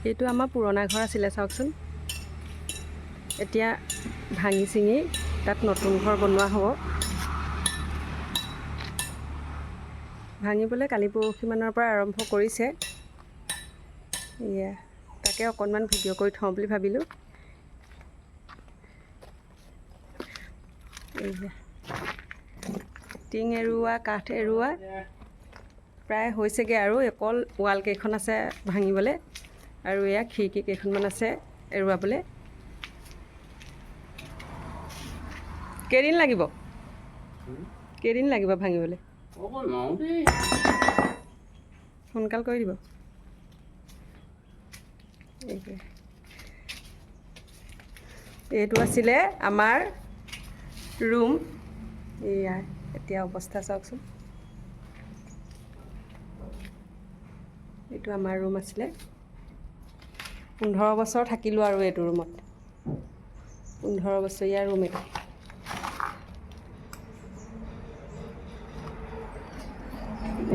এইটো আমাৰ পুৰণা ঘৰ আছিলে চাওকচোন। এতিয়া ভাঙি চিঙি তাত নতুন ঘৰ বনোৱা হ'ব। ভাঙিবলৈ কালি পৰহিমানৰ পৰা আৰম্ভ কৰিছে। এয়া তাকে অকণমান ভিডিঅ' কৰি থওঁ বুলি ভাবিলোঁ। এয়া টিং এৰুৱা, কাঠ এৰুৱা প্ৰায় হৈছেগৈ আৰু অকল ৱাল কেইখন আছে ভাঙিবলৈ, আৰু এয়া খিৰিকী কেইখনমান আছে এৰুৱাবলৈ। কেইদিন লাগিব ভাঙিবলৈ? সোনকাল কৰি দিব। এইটো আছিলে আমাৰ ৰুম। এয়া এতিয়া অৱস্থা চাওকচোন। এইটো আমাৰ ৰুম আছিলে। 15 বছৰ থাকিলোঁ আৰু এইটো ৰুমত। 15 বছৰীয়া ৰুম এইটো।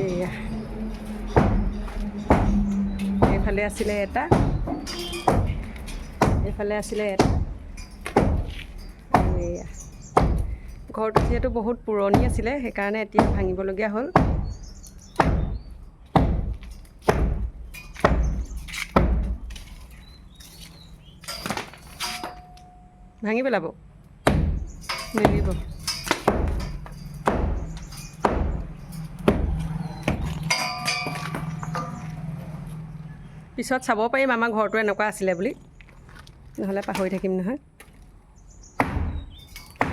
এয়া এইফালে আছিলে এটা, এইফালে আছিলে এটা। এয়া ঘৰটো যিহেতু বহুত পুৰণি আছিলে, সেইকাৰণে এতিয়া ভাঙিবলগীয়া হ'ল। ভাঙি পেলাব মেলিব। পিছত চাব পাৰিম আমাৰ ঘৰটো এনেকুৱা আছিলে বুলি, নহ'লে পাহৰি থাকিম নহয়।